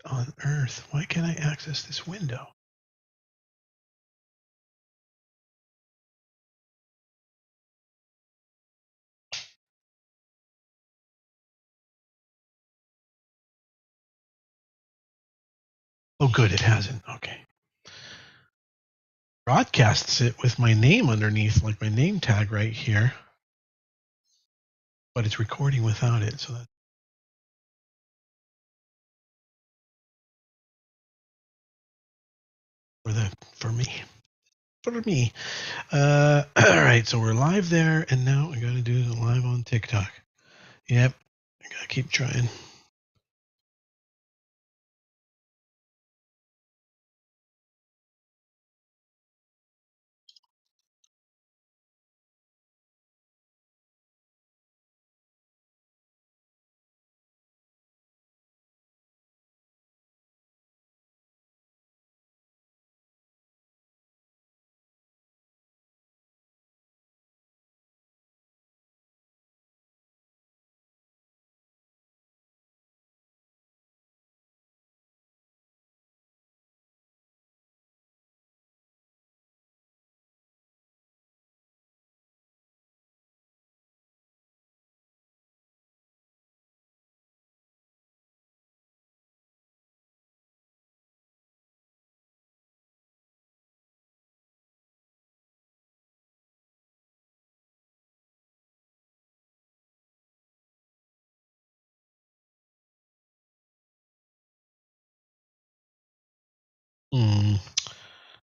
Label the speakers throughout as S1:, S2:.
S1: on earth? Why can't I access this window? Oh, good, it hasn't. Okay. Broadcasts it with my name underneath, like my name tag right here. But it's recording without it, so that. For me. All right, so we're live there, and now I got to do the live on TikTok. Yep, I got to keep trying.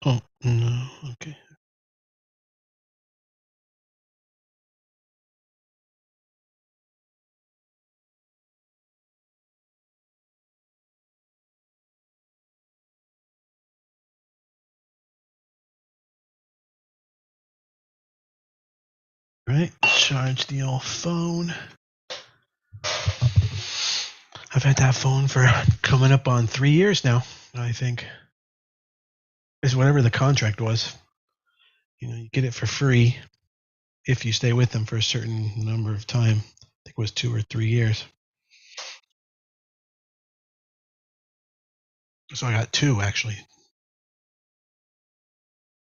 S1: Oh, no. Okay. Right. Charge the old phone. I've had that phone for coming up on 3 years now, I think. It's whatever the contract was. You get it for free if you stay with them for a certain number of time. I think it was 2 or 3 years. So I got 2, actually.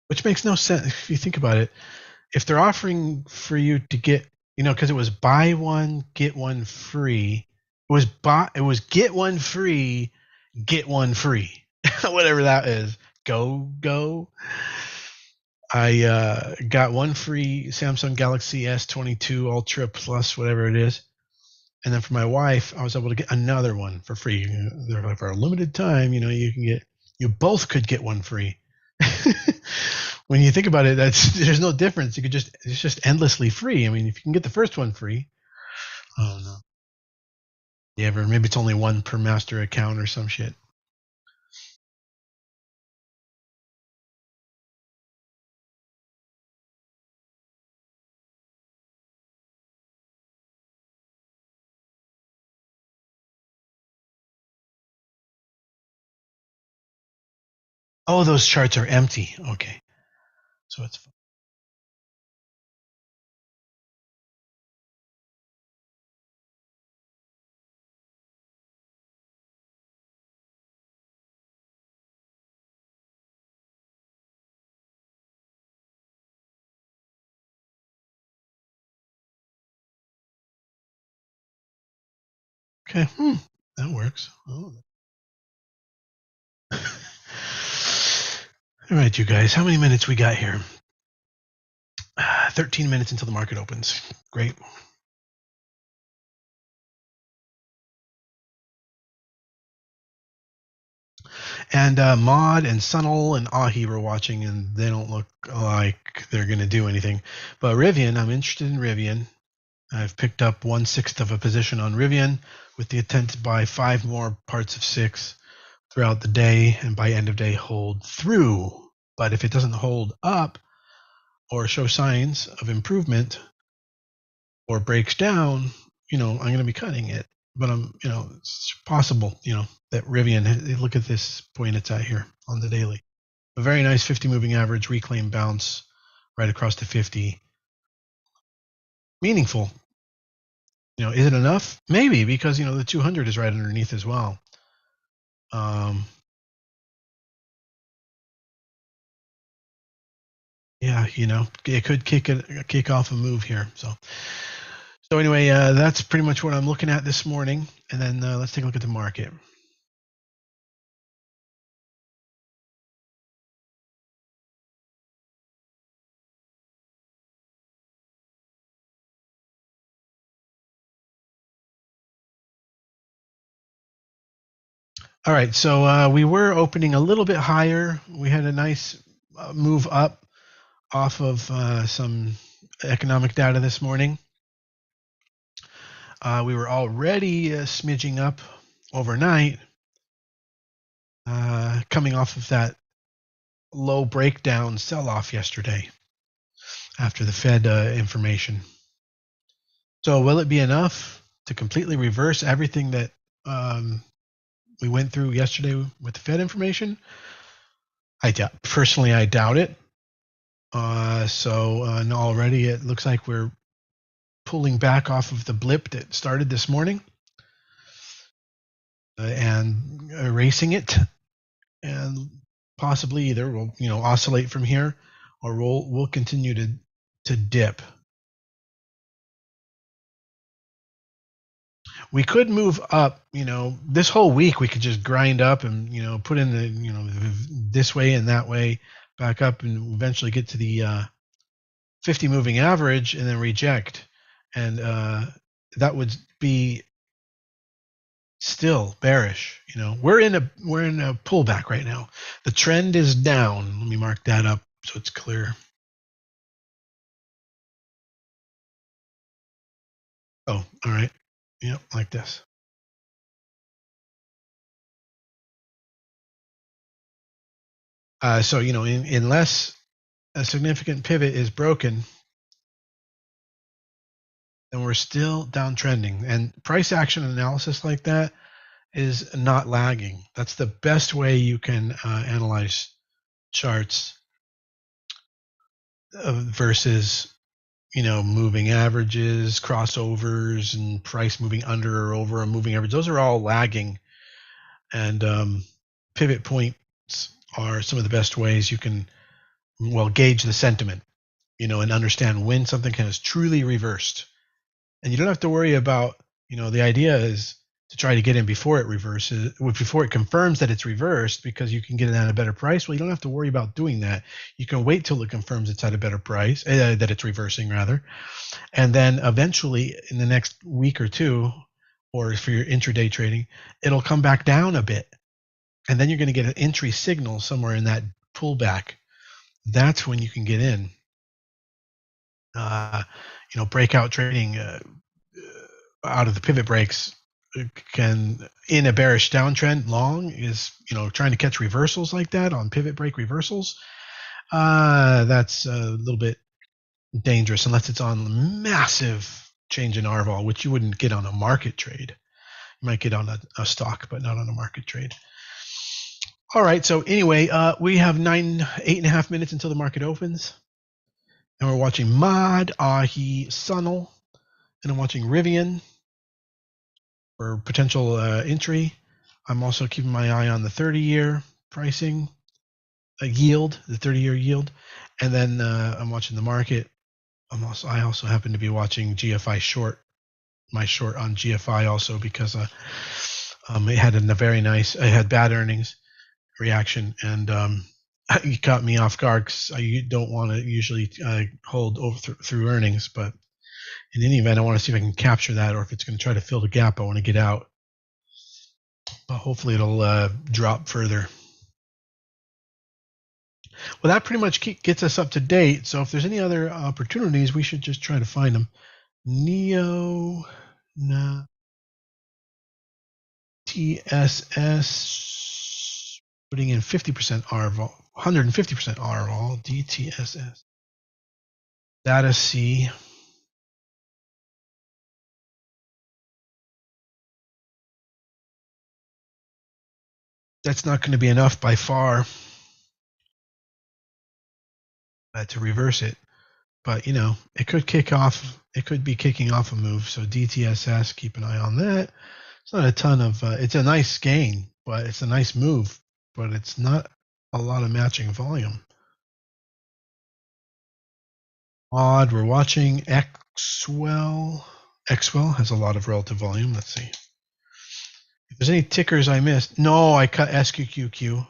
S1: Which makes no sense if you think about it. If they're offering for you to get, because it was buy one, get one free. It was get one free, get one free. Whatever that is. Go. I got one free Samsung Galaxy S22 Ultra Plus, whatever it is. And then for my wife, I was able to get another one for free. For a limited time, you both could get one free. When you think about it, there's no difference. It's just endlessly free. I mean, if you can get the first one free, oh no. Yeah, but maybe it's only one per master account or some shit. Oh, those charts are empty. Okay. So it's fine. Okay. That works. Oh. All right, you guys. How many minutes we got here? 13 minutes until the market opens. Great. And Maud and Sunil and Ahi were watching, and they don't look like they're going to do anything. But Rivian, I'm interested in Rivian. I've picked up 1/6 of a position on Rivian with the intent to buy 5 more parts of 6 throughout the day, and by end of day hold through. But if it doesn't hold up or show signs of improvement or breaks down, I'm going to be cutting it. But it's possible, that Rivian, look at this point it's at here on the daily. A very nice 50 moving average reclaim bounce right across the 50. Meaningful. Is it enough? Maybe, because the 200 is right underneath as well. Yeah, it could kick off a move here. So anyway, that's pretty much what I'm looking at this morning. And then let's take a look at the market. All right, so we were opening a little bit higher. We had a nice move up off of some economic data this morning. We were already smidging up overnight, coming off of that low breakdown sell-off yesterday after the Fed information. So will it be enough to completely reverse everything that we went through yesterday with the Fed information? Personally, I doubt it. And already it looks like we're pulling back off of the blip that started this morning and erasing it, and possibly either we'll oscillate from here, or we'll continue to dip. We could move up, this whole week we could just grind up and put in the this way and that way back up, and eventually get to the 50 moving average and then reject, and that would be still bearish. We're in a pullback right now. The trend is down. Let me mark that up so it's clear. Oh, all right. Yep, like this. So unless a significant pivot is broken, then we're still downtrending. And price action analysis like that is not lagging. That's the best way you can analyze charts versus moving averages, crossovers, and price moving under or over a moving average. Those are all lagging, and pivot points are some of the best ways you can gauge the sentiment, and understand when something has truly reversed. And you don't have to worry about, the idea is to try to get in before it reverses, before it confirms that it's reversed, because you can get it at a better price. Well, you don't have to worry about doing that. You can wait till it confirms it's at a better price, that it's reversing rather. And then eventually in the next week or two, or for your intraday trading, it'll come back down a bit. And then you're going to get an entry signal somewhere in that pullback. That's when you can get in. Breakout trading out of the pivot breaks can, in a bearish downtrend, long is trying to catch reversals like that on pivot break reversals. That's a little bit dangerous unless it's on massive change in RVOL, which you wouldn't get on a market trade. You might get on a stock, but not on a market trade. All right. So anyway, we have 8.5 minutes until the market opens, and we're watching MOD, AHI, Sunil, and I'm watching Rivian for potential entry. I'm also keeping my eye on the 30-year pricing yield, the 30-year yield, and then I'm watching the market. I also happen to be watching GFI short, my short on GFI also, because it had it had bad earnings reaction, and you caught me off guard because I don't want to usually hold over through earnings, but in any event, I want to see if I can capture that, or if it's going to try to fill the gap, I want to get out. But hopefully it'll drop further. Well, that pretty much gets us up to date. So if there's any other opportunities, we should just try to find them. Neo, TSS, putting in 50% RVOL, 150% RVOL, DTSS. Data C. That's not going to be enough by far to reverse it. But, it could kick off. It could be kicking off a move. So DTSS, keep an eye on that. It's not a ton of, it's a nice gain, but it's a nice move, but it's not a lot of matching volume. Odd, we're watching Xwell. Xwell has a lot of relative volume. Let's see. If there's any tickers I missed. No, I cut SQQQ.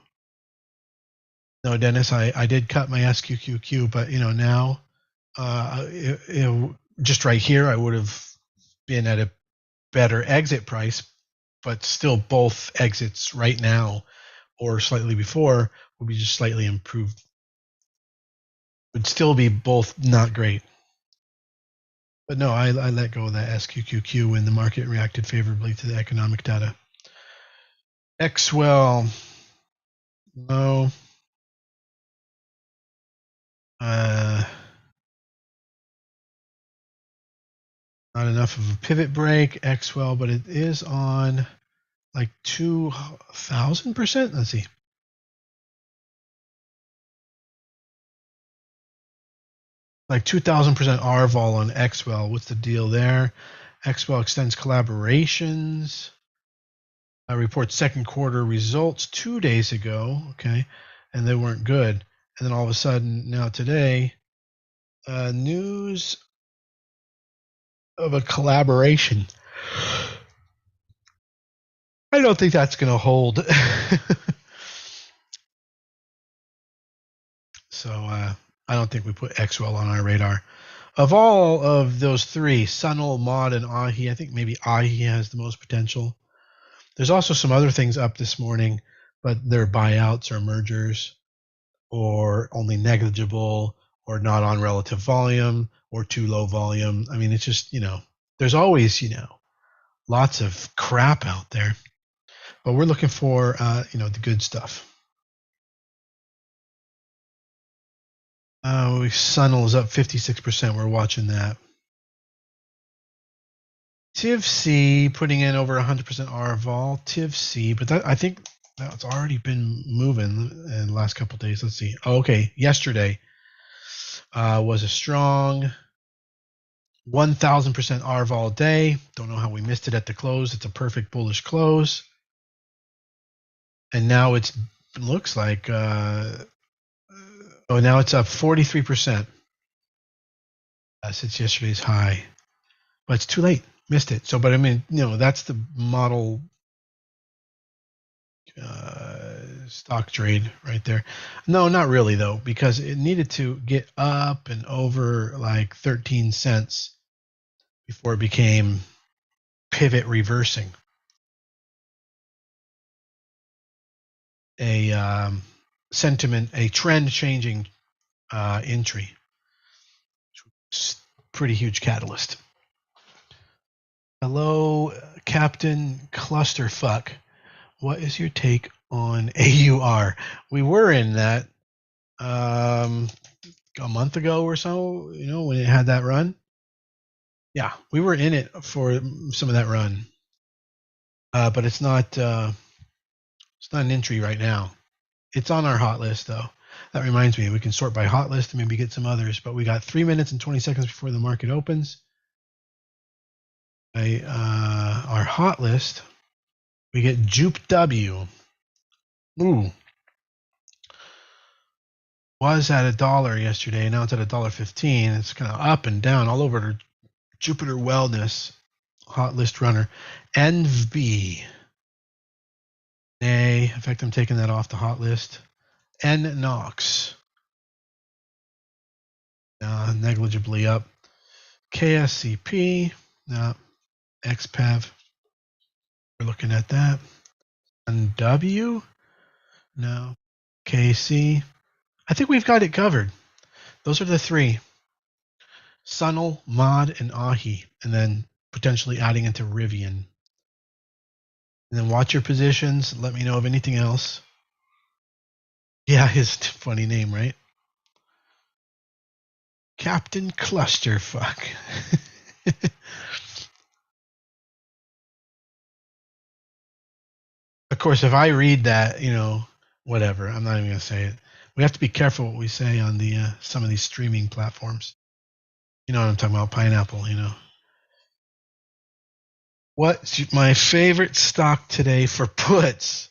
S1: No, Dennis, I did cut my SQQQ, but now just right here, I would have been at a better exit price, but still both exits right now or slightly before would be just slightly improved. Would still be both not great. But no, I let go of that SQQQ when the market reacted favorably to the economic data. Xwell, no. Not enough of a pivot break. Xwell, but it is on like 2,000%. Let's see. Like 2,000% RVol on Xwell. What's the deal there? Xwell extends collaborations. Reports second quarter results 2 days ago. Okay. And they weren't good. And then all of a sudden, now today, news of a collaboration. I don't think that's going to hold. So I don't think we put Xwell on our radar. Of all of those three, Sunol, Mod, and Ahi, I think maybe Ahi has the most potential. There's also some other things up this morning, but they're buyouts or mergers or only negligible or not on relative volume or too low volume. I mean, it's just, there's always, lots of crap out there. But we're looking for, the good stuff. Sunol is up 56%. We're watching that. TIVC putting in over 100% RVol. TIVC, but I think that's already been moving in the last couple of days. Let's see. Oh, okay, yesterday was a strong 1,000% RVol day. Don't know how we missed it at the close. It's a perfect bullish close. And now it looks like, now it's up 43% since yesterday's high. But it's too late. Missed it. So, but I mean, that's the model stock trade right there. No, not really though, because it needed to get up and over like 13 cents before it became pivot reversing. A sentiment, a trend changing entry. Pretty huge catalyst. Hello, Captain Clusterfuck. What is your take on AUR? We were in that a month ago or so, when it had that run. Yeah, we were in it for some of that run. But it's not an entry right now. It's on our hot list though. That reminds me, we can sort by hot list and maybe get some others, but we got 3 minutes and 20 seconds before the market opens. Our hot list, we get Jupe W. Ooh. Was at $1 yesterday. Now it's at $1.15. It's kind of up and down all over Jupiter Wellness hot list runner. NV. Nay. In fact, I'm taking that off the hot list. NNOX. Negligibly up. KSCP. No. XPAV. We're looking at that. And W. No. KC. I think we've got it covered. Those are the three. Sunol, Mod, and Ahi. And then potentially adding into Rivian. And then watch your positions. Let me know of anything else. Yeah, his funny name, right? Captain Clusterfuck. Of course, if I read that, whatever. I'm not even going to say it. We have to be careful what we say on the some of these streaming platforms. You know what I'm talking about, Pineapple, What's my favorite stock today for puts?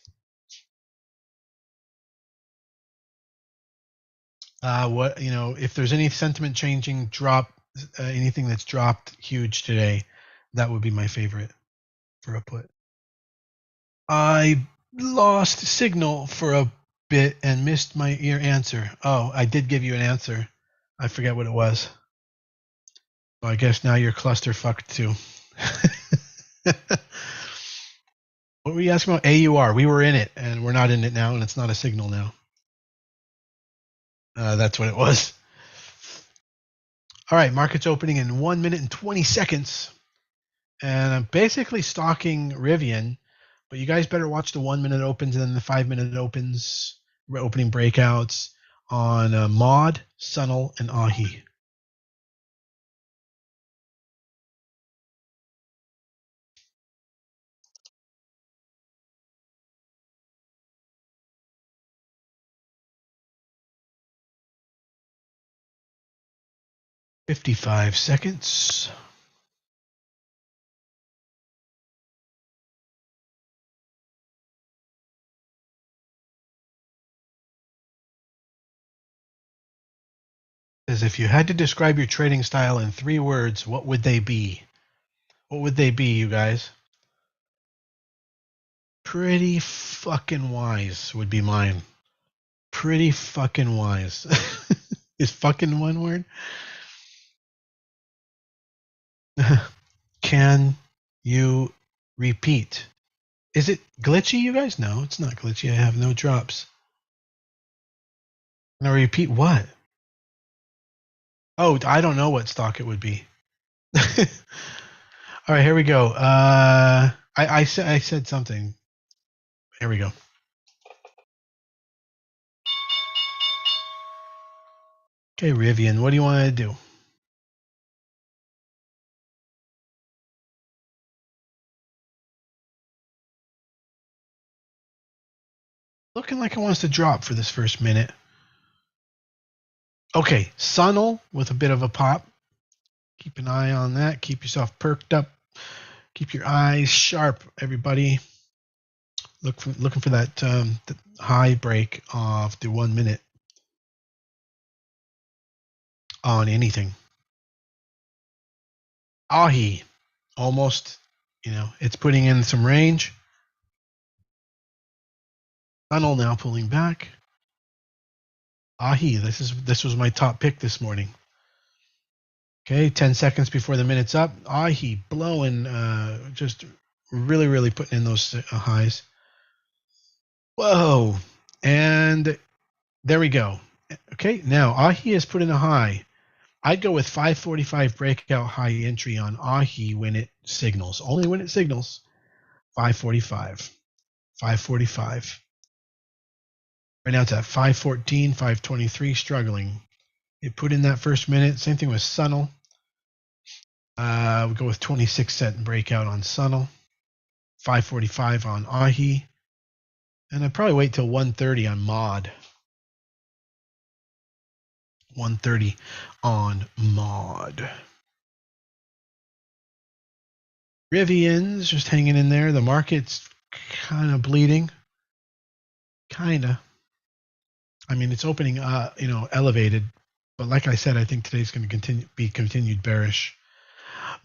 S1: What if there's any sentiment changing drop, anything that's dropped huge today, that would be my favorite for a put. I lost signal for a bit and missed your answer. Oh, I did give you an answer. I forget what it was. So I guess now you're clusterfucked too. What were you asking about? AUR. We were in it, and we're not in it now, and it's not a signal now. That's what it was. All right, market's opening in 1 minute and 20 seconds. And I'm basically stalking Rivian, but you guys better watch the 1 minute opens and then the 5 minute opens, opening breakouts on Mod, Sunil, and Ahi. $55 seconds. Says if you had to describe your trading style in 3 words, what would they be? What would they be, you guys? Pretty fucking wise would be mine. Pretty fucking wise. Is fucking one word? Can you repeat? Is it glitchy, you guys? No, it's not glitchy. I have no drops. Now repeat what? Oh, I don't know what stock it would be. All right, here we go. I said something. Here we go. Okay, Rivian, what do you want to do? Looking like it wants to drop for this first minute. Okay, Sunil with a bit of a pop. Keep an eye on that. Keep yourself perked up. Keep your eyes sharp, everybody. Looking for that the high break of the 1 minute on anything. Ahi, almost, it's putting in some range. Sunil now pulling back. Ahi, this was my top pick this morning. Okay, 10 seconds before the minute's up. Ahi blowing, just really, really putting in those highs. Whoa, and there we go. Okay, now Ahi has put in a high. I'd go with 545 breakout high entry on Ahi when it signals. Only when it signals. 545. 545. Right now it's at 514, 523, struggling. It put in that first minute. Same thing with Sunil. We'll go with 26 cent breakout on Sunil. 545 on Ahi. And I'd probably wait till 130 on Mod. 130 on Mod. Rivian's just hanging in there. The market's kind of bleeding. Kind of. I mean, it's opening, elevated. But like I said, I think today's going to be continued bearish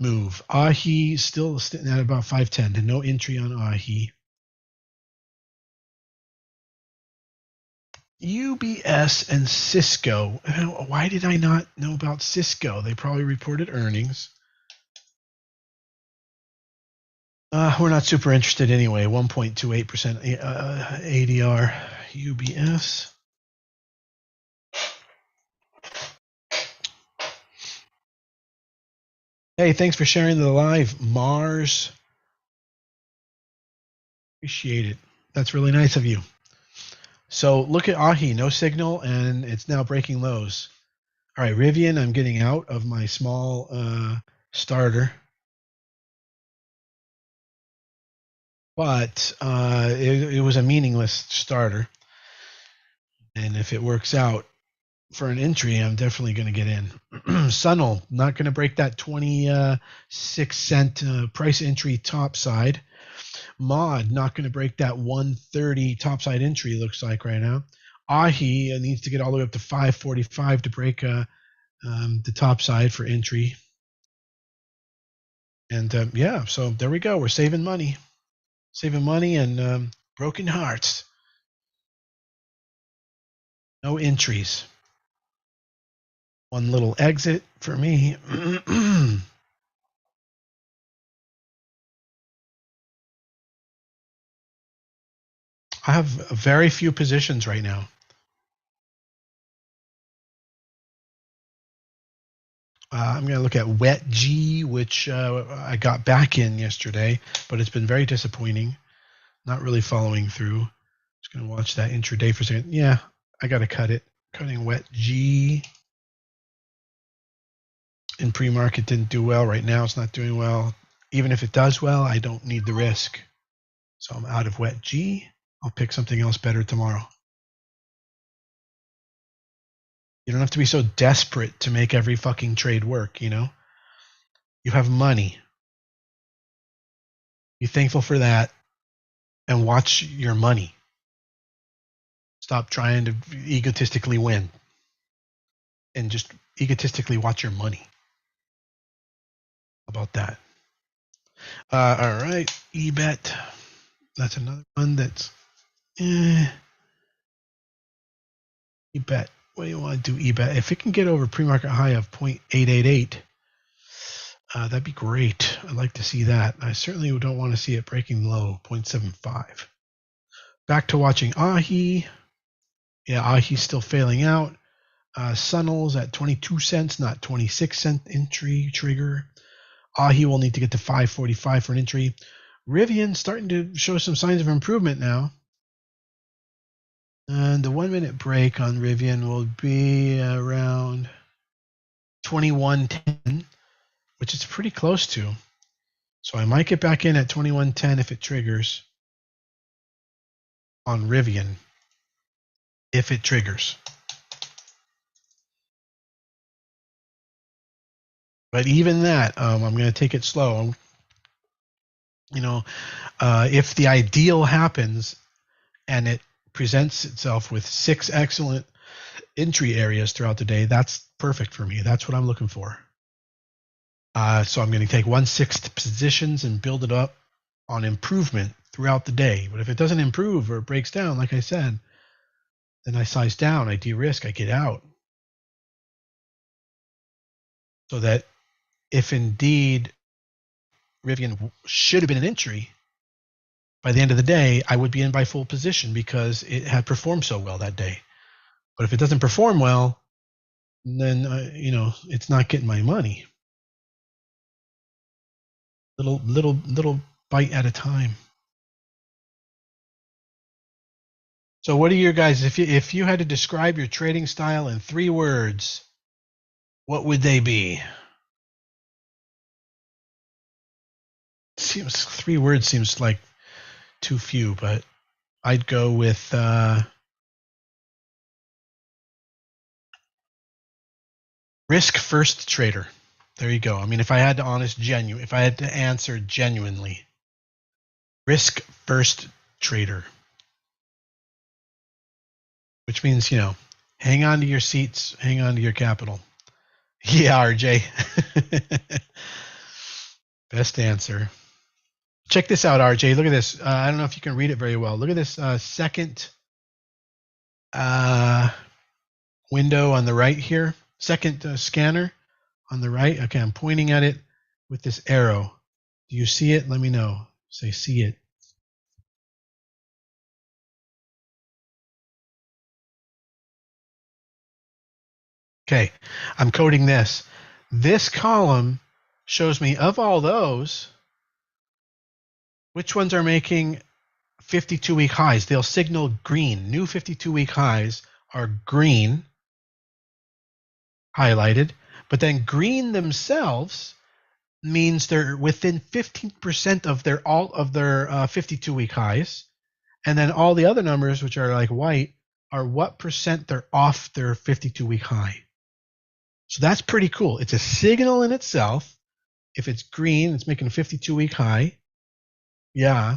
S1: move. Ahi still sitting at about 510. And no entry on Ahi. UBS and Cisco. Why did I not know about Cisco? They probably reported earnings. We're not super interested anyway. 1.28% ADR. UBS. Hey, thanks for sharing the live, Mars. Appreciate it. That's really nice of you. So look at Ahi, no signal, and it's now breaking lows. All right, Rivian, I'm getting out of my small starter. But it was a meaningless starter. And if it works out for an entry, I'm definitely going to get in. Sunil, not going to break that 26 cent price entry top side. Mod, not going to break that 130 topside entry, looks like right now. Ahi needs to get all the way up to 545 to break the top side for entry. And yeah, so there we go. We're saving money and broken hearts. No entries. One little exit for me. I have very few positions right now. I'm going to look at Wet G, which I got back in yesterday, but it's been very disappointing. Not really following through. Just going to watch that intraday for a second. Yeah, I got to cut it. Cutting Wet G. In pre-market didn't do well. Right now it's not doing well. Even if it does well, I don't need the risk. So I'm out of Wet G. I'll pick something else better tomorrow. You don't have to be so desperate to make every fucking trade work, you know? You have money. Be thankful for that and watch your money. Stop trying to egotistically win and just egotistically watch your money. How about that? All right, eBet. That's another one that's eBet. What do you want to do, eBet? If it can get over pre-market high of 0.888, that'd be great. I'd like to see that. I certainly don't want to see it breaking low, 0.75. Back to watching Ahi. Yeah, Ahi's still failing out. Sunnels at 22 cents, not 26 cent entry trigger. Ahi will need to get to 545 for an entry. Rivian starting to show some signs of improvement now. And the 1 minute break on Rivian will be around 21.10, which is pretty close to. So I might get back in at 21.10 if it triggers on Rivian. If it triggers. But even that, I'm going to take it slow. If the ideal happens and it presents itself with 6 excellent entry areas throughout the day, that's perfect for me. That's what I'm looking for. So I'm going to take 1/6 positions and build it up on improvement throughout the day. But if it doesn't improve or it breaks down, like I said, then I size down, I de-risk, I get out. So that if indeed Rivian should have been an entry, by the end of the day, I would be in by full position because it had performed so well that day. But if it doesn't perform well, then it's not getting my money. Little bite at a time. So what are your guys? If you had to describe your trading style in 3 words, what would they be? Seems 3 words seems like too few, but I'd go with risk first trader. There you go. I mean, if I had to answer genuinely, risk first trader, which means, hang on to your seats, hang on to your capital. Yeah, RJ. Best answer. Check this out, RJ. Look at this. I don't know if you can read it very well. Look at this second window on the right here. Second scanner on the right. Okay, I'm pointing at it with this arrow. Do you see it? Let me know. Say, see it. Okay, I'm coding this. This column shows me, of all those, which ones are making 52-week highs. They'll signal green. New 52-week highs are green, highlighted. But then green themselves means they're within 15% of their 52-week highs. And then all the other numbers, which are like white, are what percent they're off their 52-week high. So that's pretty cool. It's a signal in itself. If it's green, it's making a 52-week high. Yeah.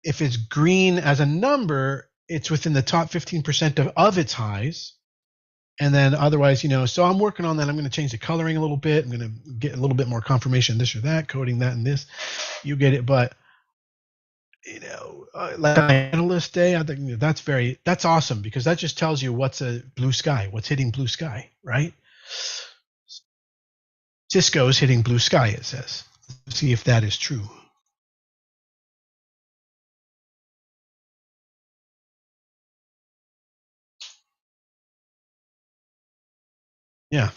S1: If it's green as a number, it's within the top 15% of its highs. And then otherwise, so I'm working on that. I'm going to change the coloring a little bit. I'm going to get a little bit more confirmation, this or that, coding that and this. You get it. But, like on Analyst Day, I think that's awesome, because that just tells you what's a blue sky, what's hitting blue sky, right? Cisco's hitting blue sky, it says. Let's see if that is true. Yeah.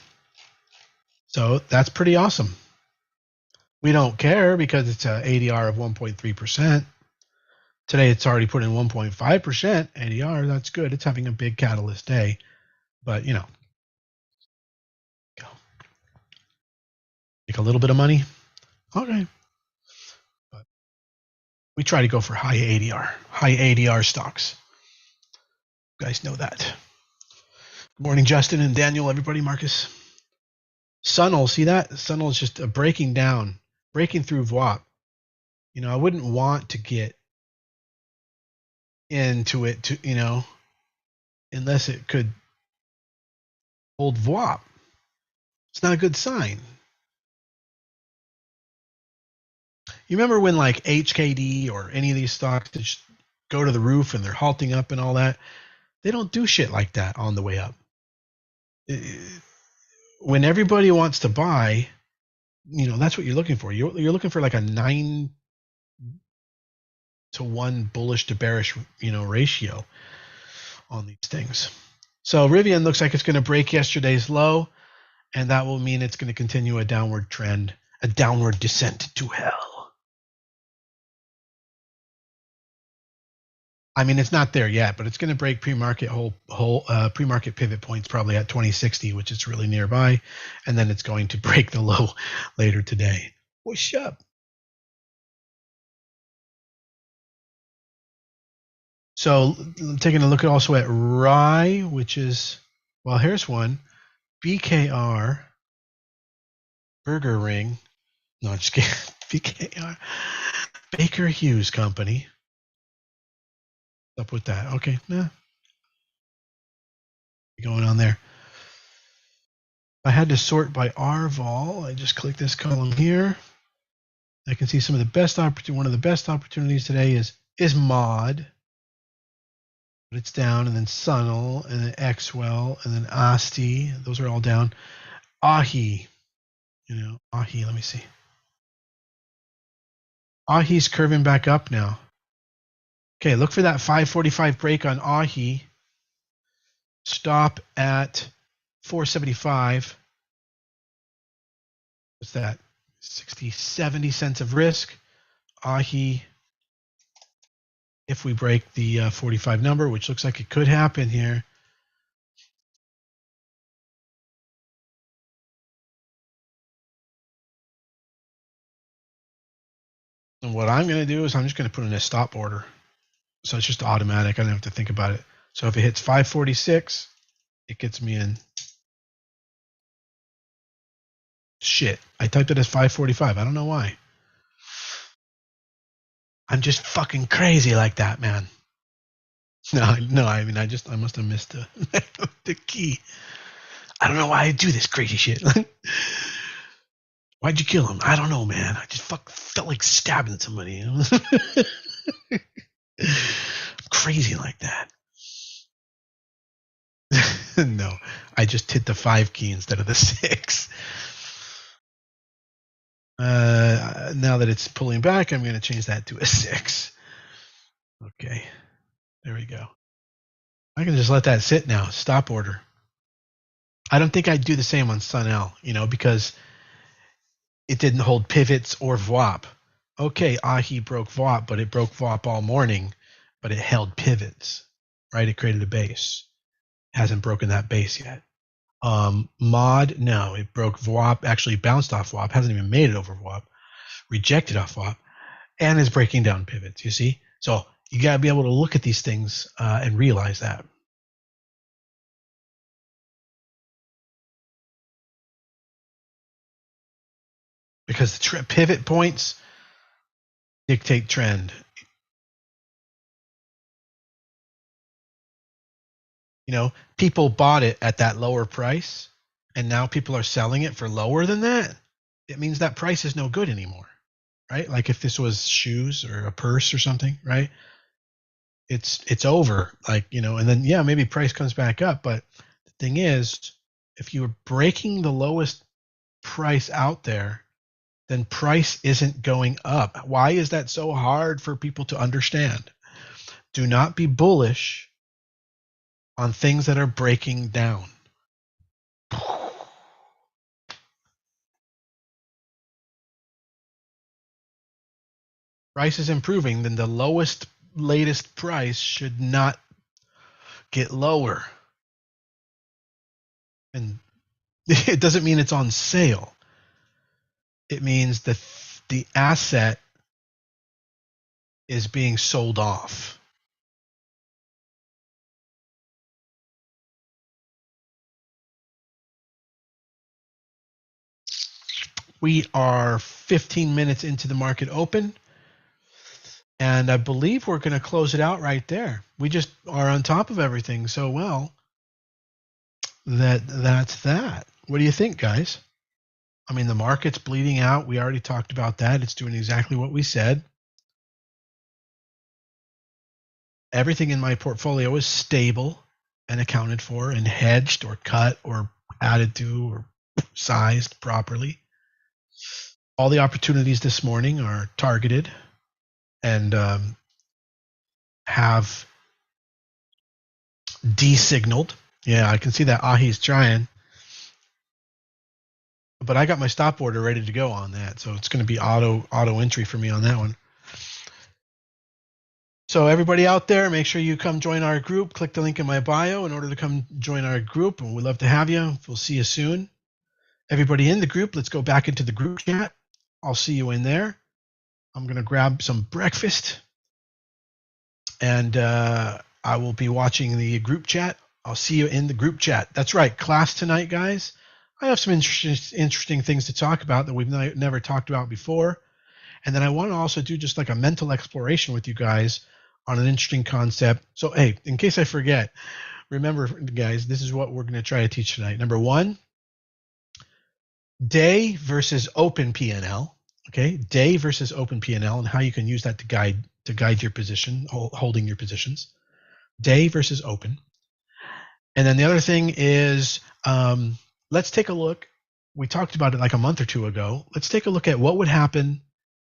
S1: So that's pretty awesome. We don't care because it's an ADR of 1.3%. Today it's already put in 1.5% ADR. That's good. It's having a big catalyst day. But, go. Make a little bit of money. Okay. But we try to go for high ADR stocks. You guys know that. Good morning, Justin and Daniel, everybody, Marcus. Sunil, see that? Sunil is just breaking through VWAP. I wouldn't want to get into it unless it could hold VWAP. It's not a good sign. You remember when like HKD or any of these stocks just go to the roof and they're halting up and all that? They don't do shit like that on the way up. When everybody wants to buy, that's what you're looking for. You're looking for like a 9-to-1 bullish to bearish, ratio on these things. So Rivian looks like it's going to break yesterday's low, and that will mean it's going to continue a downward trend, a downward descent to hell. I mean, it's not there yet, but it's going to break pre-market pre-market pivot points probably at 2060, which is really nearby, and then it's going to break the low later today. What's up? So taking a look also at RAI, which is, well, here's one, BKR, Burger Ring, no, just kidding, BKR, Baker Hughes Company. What's up with that? Okay, going on there. I had to sort by RVOL. I just click this column here. I can see some of the best one of the best opportunities today is Mod, but it's down, and then Sunil, and then Xwell, and then Asti. Those are all down. Ahi, Ahi. Let me see. Ahi's curving back up now. Okay, look for that 545 break on Ahi. Stop at 475. What's that? 70 cents of risk. Ahi, if we break the 45 number, which looks like it could happen here. And what I'm going to do is I'm just going to put in a stop order. So it's just automatic. I don't have to think about it. So if it hits 546, it gets me in. Shit. I typed it as 545. I don't know why. I'm just fucking crazy like that, man. No, I mean, I must have missed the key. I don't know why I do this crazy shit. Why'd you kill him? I don't know, man. I just felt like stabbing somebody. I'm crazy like that. No, I just hit the 5 key instead of the 6. Now that it's pulling back, I'm going to change that to a 6. Okay, there we go. I can just let that sit now. Stop order. I don't think I'd do the same on Sunel, because it didn't hold pivots or VWAP. Okay, Ahi broke VWAP, but it broke VWAP all morning, but it held pivots, right? It created a base. It hasn't broken that base yet. Mod, no, it broke VWAP, actually bounced off VWAP, hasn't even made it over VWAP, rejected off VWAP, and is breaking down pivots, you see? So you got to be able to look at these things and realize that. Because the pivot points dictate trend. People bought it at that lower price, and now people are selling it for lower than that. It means that price is no good anymore, right? Like if this was shoes or a purse or something, right? It's over, and then maybe price comes back up, but the thing is, if you're breaking the lowest price out there, then price isn't going up. Why is that so hard for people to understand? Do not be bullish on things that are breaking down. Price is improving, then the latest price should not get lower. And it doesn't mean it's on sale. It means the asset is being sold off. We are 15 minutes into the market open, and I believe we're going to close it out right there. We just are on top of everything so well that's that. What do you think, guys? I mean, the market's bleeding out. We already talked about that. It's doing exactly what we said. Everything in my portfolio is stable and accounted for and hedged or cut or added to or sized properly. All the opportunities this morning are targeted and have designaled. Yeah, I can see that Ahi's trying. But I got my stop order ready to go on that, so it's going to be auto entry for me on that one. So everybody out there, make sure you come join our group. Click the link in my bio in order to come join our group, and we'd love to have you. We'll see you soon. Everybody in the group, let's go back into the group chat. I'll see you in there. I'm going to grab some breakfast, and I will be watching the group chat. I'll see you in the group chat. That's right, class tonight, guys. I have some interesting things to talk about that we've never talked about before. And then I want to also do just like a mental exploration with you guys on an interesting concept. So, hey, in case I forget, remember, guys, this is what we're going to try to teach tonight. Number one, day versus open P&L. Okay, day versus open P&L, and how you can use that to guide your position, holding your positions. Day versus open. And then the other thing is, let's take a look. We talked about it like a month or two ago. Let's take a look at what would happen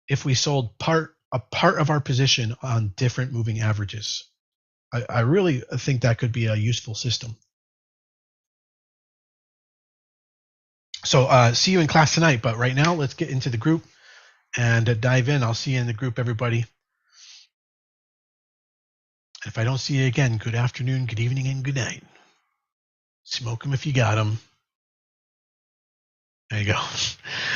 S1: if we sold a part of our position on different moving averages. I really think that could be a useful system. So see you in class tonight, but right now let's get into the group and dive in. I'll see you in the group, everybody. If I don't see you again, good afternoon, good evening, and good night. Smoke them if you got them. There you go.